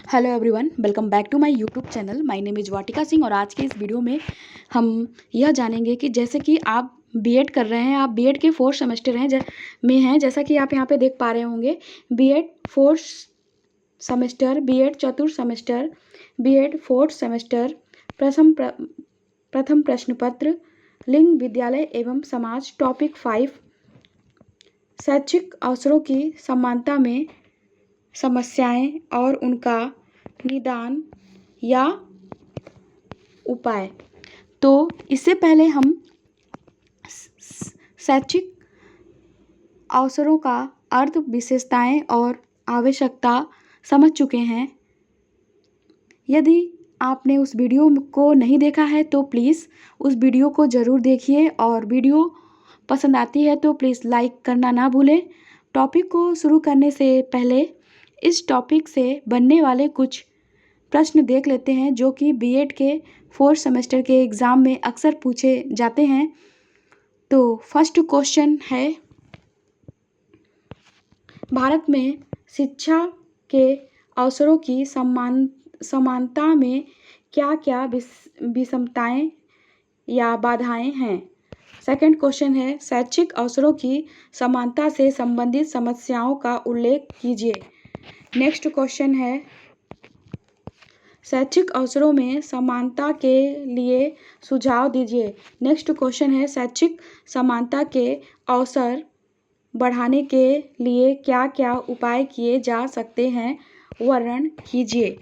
Hello everyone, welcome back to my YouTube channel. My name is Vatika Singh और आज के इस वीडियो में हम यह जानेंगे कि जैसे कि आप बीएड कर रहे हैं, आप बीएड के फोर्थ सेमेस्टर में हैं। जैसा कि आप यहाँ पे देख पा रहे होंगे, बीएड फोर्थ सेमेस्टर, बीएड चतुर्थ सेमेस्टर, बीएड फोर्थ सेमेस्टर, प्रथम प्रश्न पत्र, लिंग, विद्यालय एवं समाज, टॉपिक 5, शैक्षिक अवसरों की समानता में समस्याएं और उनका निदान या उपाय। तो इससे पहले हम शैक्षिक अवसरों का अर्थ, विशेषताएं और आवश्यकता समझ चुके हैं। यदि आपने उस वीडियो को नहीं देखा है तो प्लीज़ उस वीडियो को ज़रूर देखिए और वीडियो पसंद आती है तो प्लीज़ लाइक करना ना भूलें। टॉपिक को शुरू करने से पहले इस टॉपिक से बनने वाले कुछ प्रश्न देख लेते हैं जो कि बीएड के फोर्थ सेमेस्टर के एग्ज़ाम में अक्सर पूछे जाते हैं। तो फर्स्ट क्वेश्चन है, भारत में शिक्षा के अवसरों की समानता में क्या क्या विषमताएं या बाधाएं हैं। सेकंड क्वेश्चन है, शैक्षिक अवसरों की समानता से संबंधित समस्याओं का उल्लेख कीजिए। नेक्स्ट क्वेश्चन है, शैक्षिक अवसरों में समानता के लिए सुझाव दीजिए। नेक्स्ट क्वेश्चन है, शैक्षिक समानता के अवसर बढ़ाने के लिए क्या क्या उपाय किए जा सकते हैं, वर्णन कीजिए।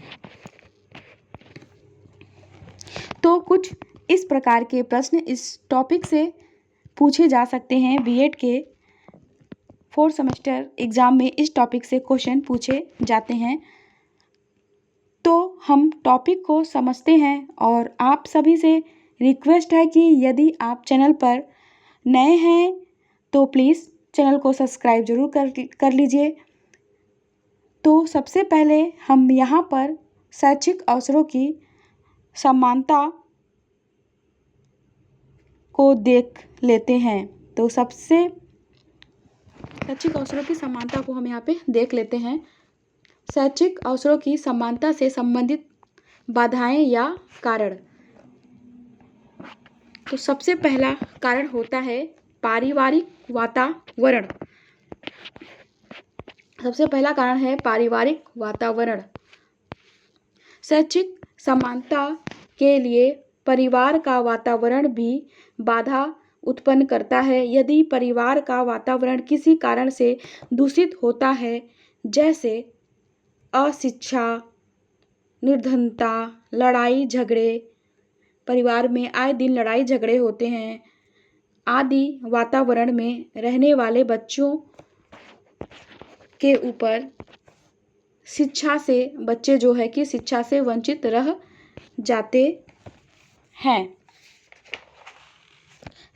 तो कुछ इस प्रकार के प्रश्न इस टॉपिक से पूछे जा सकते हैं। बीएड के फोर्थ सेमेस्टर एग्ज़ाम में इस टॉपिक से क्वेश्चन पूछे जाते हैं। तो हम टॉपिक को समझते हैं और आप सभी से रिक्वेस्ट है कि यदि आप चैनल पर नए हैं तो प्लीज़ चैनल को सब्सक्राइब ज़रूर कर लीजिए। तो सबसे पहले हम यहाँ पर शैक्षिक अवसरों की समानता को देख लेते हैं। तो सबसे शैक्षिक अवसरों की समानता को हम यहाँ पे देख लेते हैं। शैक्षिक अवसरों की समानता से संबंधित बाधाएं या कारण। तो सबसे पहला कारण होता है पारिवारिक वातावरण। सबसे पहला कारण है पारिवारिक वातावरण। शैक्षिक समानता के लिए परिवार का वातावरण भी बाधा उत्पन्न करता है। यदि परिवार का वातावरण किसी कारण से दूषित होता है, जैसे अशिक्षा, निर्धनता, लड़ाई झगड़े, परिवार में आए दिन लड़ाई झगड़े होते हैं आदि वातावरण में रहने वाले बच्चों के ऊपर बच्चे जो है कि शिक्षा से वंचित रह जाते हैं।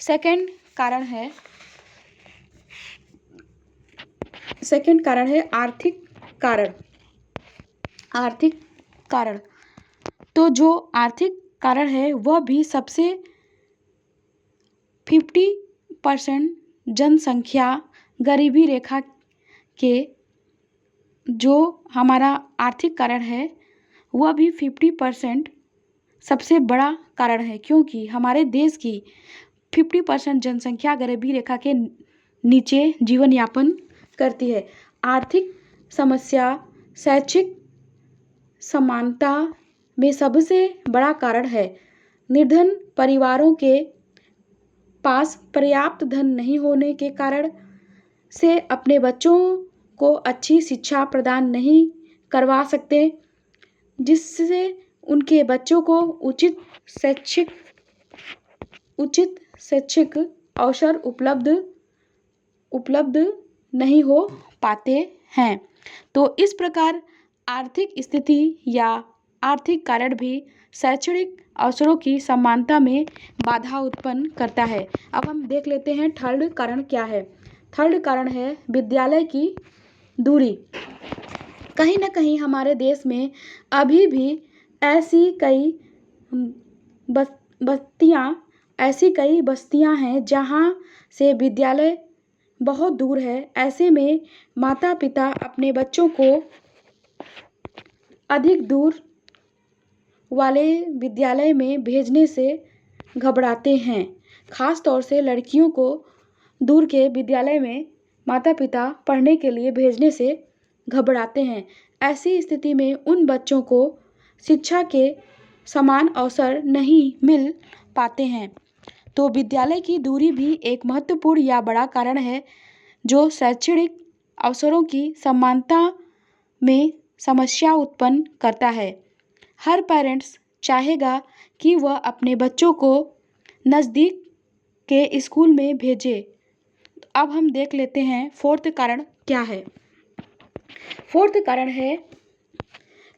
सेकंड कारण है आर्थिक कारण। आर्थिक कारण, तो जो आर्थिक कारण है वह भी सबसे 50% जनसंख्या गरीबी रेखा के जो हमारा आर्थिक कारण है वह भी 50% सबसे बड़ा कारण है, क्योंकि हमारे देश की 50% जनसंख्या गरीबी रेखा के नीचे जीवन यापन करती है। आर्थिक समस्या शैक्षिक समानता में सबसे बड़ा कारण है। निर्धन परिवारों के पास पर्याप्त धन नहीं होने के कारण से अपने बच्चों को अच्छी शिक्षा प्रदान नहीं करवा सकते, जिससे उनके बच्चों को उचित शैक्षिक अवसर उपलब्ध नहीं हो पाते हैं। तो इस प्रकार आर्थिक स्थिति या आर्थिक कारण भी शैक्षणिक अवसरों की समानता में बाधा उत्पन्न करता है। अब हम देख लेते हैं थर्ड कारण क्या है। थर्ड कारण है विद्यालय की दूरी। कहीं ना कहीं हमारे देश में अभी भी ऐसी कई बस्तियां हैं जहां से विद्यालय बहुत दूर है। ऐसे में माता पिता अपने बच्चों को अधिक दूर वाले विद्यालय में भेजने से घबराते हैं। खास तौर से लड़कियों को दूर के विद्यालय में माता पिता पढ़ने के लिए भेजने से घबराते हैं। ऐसी स्थिति में उन बच्चों को शिक्षा के समान अवसर नहीं मिल पाते हैं। तो विद्यालय की दूरी भी एक महत्वपूर्ण या बड़ा कारण है जो शैक्षणिक अवसरों की समानता में समस्या उत्पन्न करता है। हर पेरेंट्स चाहेगा कि वह अपने बच्चों को नज़दीक के स्कूल में भेजे। अब हम देख लेते हैं फोर्थ कारण क्या है। फोर्थ कारण है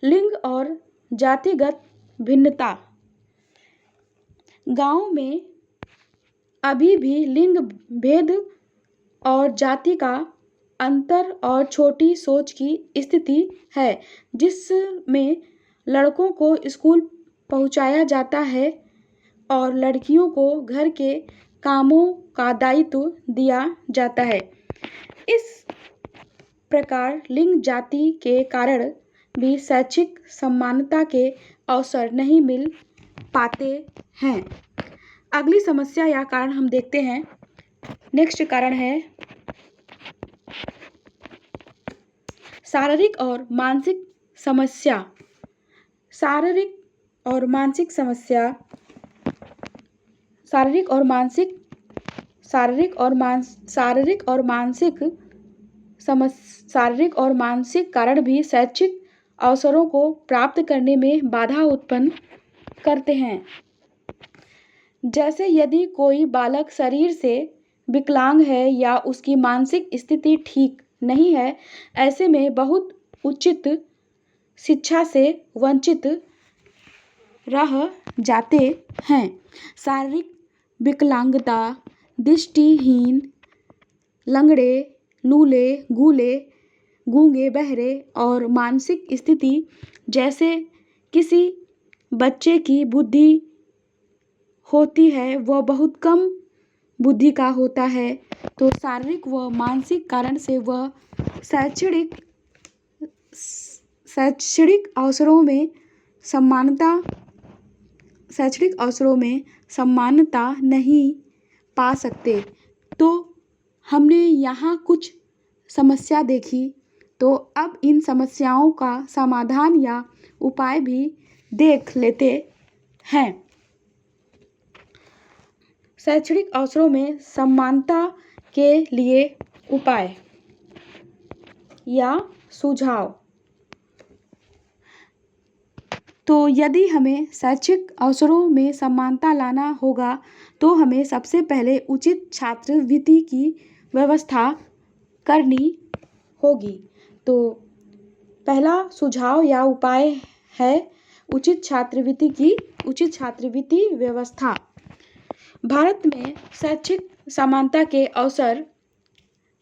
लिंग और जातिगत भिन्नता। गांव में अभी भी लिंग भेद और जाति का अंतर और छोटी सोच की स्थिति है, जिसमें लड़कों को स्कूल पहुंचाया जाता है और लड़कियों को घर के कामों का दायित्व दिया जाता है। इस प्रकार लिंग जाति के कारण भी शैक्षिक समानता के अवसर नहीं मिल पाते हैं। अगली समस्या या कारण हम देखते हैं। नेक्स्ट कारण है शारीरिक और मानसिक समस्या। शारीरिक और मानसिक समस्या शारीरिक और मानसिक शारीरिक और मानसिक कारण भी शैक्षिक अवसरों को प्राप्त करने में बाधा उत्पन्न करते हैं। जैसे यदि कोई बालक शरीर से विकलांग है या उसकी मानसिक स्थिति ठीक नहीं है, ऐसे में बहुत उचित शिक्षा से वंचित रह जाते हैं। शारीरिक विकलांगता, दृष्टिहीन, लंगड़े, लूले, गूले, गूंगे, बहरे और मानसिक स्थिति जैसे किसी बच्चे की बुद्धि होती है वह बहुत कम बुद्धि का होता है। तो शारीरिक व मानसिक कारण से वह शैक्षणिक अवसरों में समानता नहीं पा सकते। तो हमने यहाँ कुछ समस्या देखी, तो अब इन समस्याओं का समाधान या उपाय भी देख लेते हैं। शैक्षणिक अवसरों में समानता के लिए उपाय या सुझाव। तो यदि हमें शैक्षिक अवसरों में समानता लाना होगा तो हमें सबसे पहले उचित छात्रवृत्ति की व्यवस्था करनी होगी। तो पहला सुझाव या उपाय है उचित छात्रवृत्ति व्यवस्था। भारत में शैक्षिक समानता के अवसर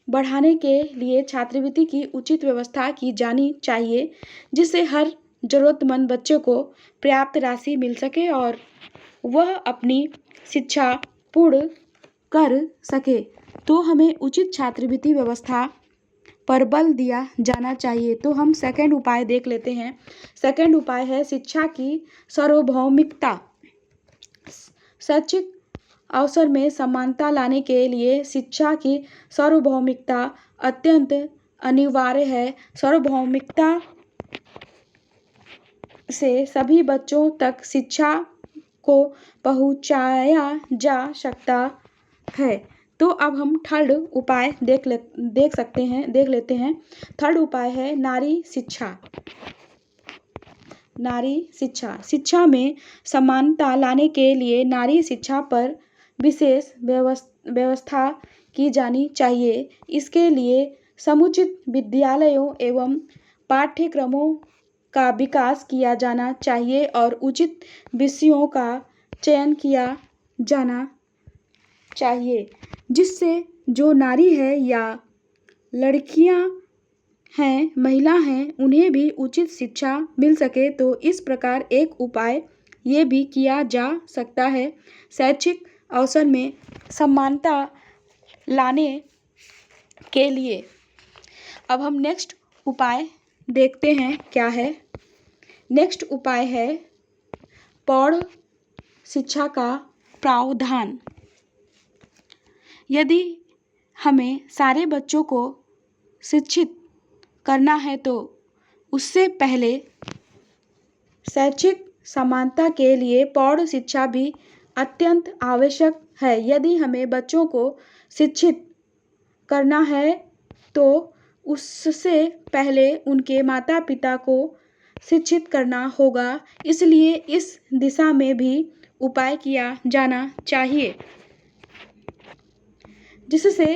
बढ़ाने के लिए छात्रवृत्ति की उचित व्यवस्था की जानी चाहिए, जिससे हर जरूरतमंद बच्चे को पर्याप्त राशि मिल सके और वह अपनी शिक्षा पूर्ण कर सके। तो हमें उचित छात्रवृत्ति व्यवस्था पर बल दिया जाना चाहिए। तो हम सेकंड उपाय देख लेते हैं। सेकंड उपाय है शिक्षा की सार्वभौमिकता। शैक्षिक अवसर में समानता लाने के लिए शिक्षा की सार्वभौमिकता अत्यंत अनिवार्य है। सार्वभौमिकता से सभी बच्चों तक शिक्षा को पहुंचाया जा सकता है। तो अब हम थर्ड उपाय देख लेते हैं। थर्ड उपाय है नारी शिक्षा। शिक्षा में समानता लाने के लिए नारी शिक्षा पर विशेष व्यवस्था की जानी चाहिए। इसके लिए समुचित विद्यालयों एवं पाठ्यक्रमों का विकास किया जाना चाहिए और उचित विषयों का चयन किया जाना चाहिए, जिससे जो नारी है या लड़कियां हैं, महिला हैं, उन्हें भी उचित शिक्षा मिल सके। तो इस प्रकार एक उपाय ये भी किया जा सकता है शैक्षिक अवसर में समानता लाने के लिए। अब हम नेक्स्ट उपाय देखते हैं क्या है। नेक्स्ट उपाय है प्रौढ़ शिक्षा का प्रावधान। यदि हमें सारे बच्चों को शिक्षित करना है तो उससे पहले शैक्षिक समानता के लिए प्रौढ़ शिक्षा भी अत्यंत आवश्यक है। यदि हमें बच्चों को शिक्षित करना है तो उससे पहले उनके माता पिता को शिक्षित करना होगा। इसलिए इस दिशा में भी उपाय किया जाना चाहिए जिससे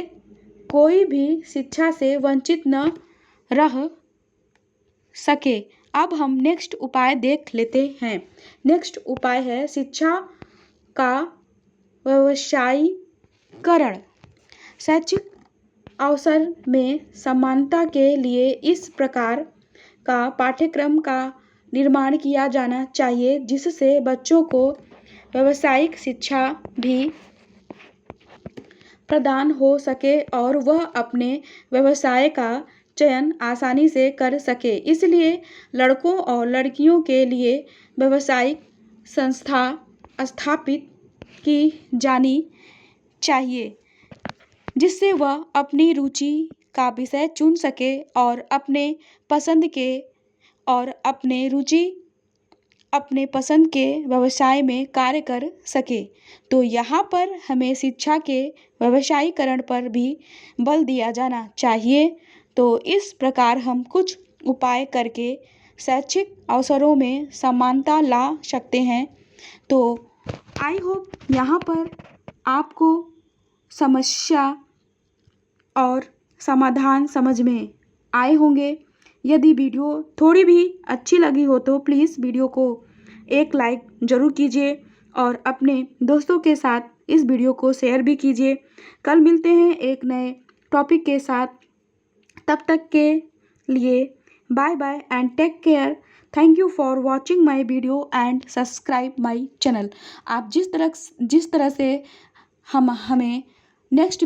कोई भी शिक्षा से वंचित न रह सके। अब हम नेक्स्ट उपाय देख लेते हैं। नेक्स्ट उपाय है शिक्षा का व्यवसायीकरण। शैक्षिक अवसर में समानता के लिए इस प्रकार का पाठ्यक्रम का निर्माण किया जाना चाहिए जिससे बच्चों को व्यावसायिक शिक्षा भी प्रदान हो सके और वह अपने व्यवसाय का चयन आसानी से कर सके। इसलिए लड़कों और लड़कियों के लिए व्यावसायिक संस्था स्थापित की जानी चाहिए जिससे वह अपनी रुचि का विषय चुन सके और अपने पसंद के व्यवसाय में कार्य कर सके। तो यहाँ पर हमें शिक्षा के व्यवसायीकरण पर भी बल दिया जाना चाहिए। तो इस प्रकार हम कुछ उपाय करके शैक्षिक अवसरों में समानता ला सकते हैं। तो आई होप यहाँ पर आपको समस्या और समाधान समझ में आए होंगे। यदि वीडियो थोड़ी भी अच्छी लगी हो तो प्लीज़ वीडियो को एक लाइक ज़रूर कीजिए और अपने दोस्तों के साथ इस वीडियो को शेयर भी कीजिए। कल मिलते हैं एक नए टॉपिक के साथ। तब तक के लिए bye bye and take care. Thank you for watching my video and subscribe my channel. आप जिस तरह से हमें नेक्स्ट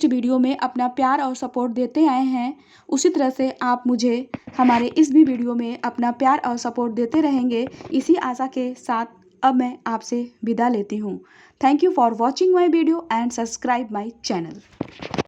वीडियो में अपना प्यार और सपोर्ट देते आए हैं उसी तरह से आप मुझे हमारे इस भी वीडियो में अपना प्यार और सपोर्ट देते रहेंगे। इसी आशा के साथ अब मैं आपसे विदा लेती हूँ। Thank you for watching my video and subscribe my channel.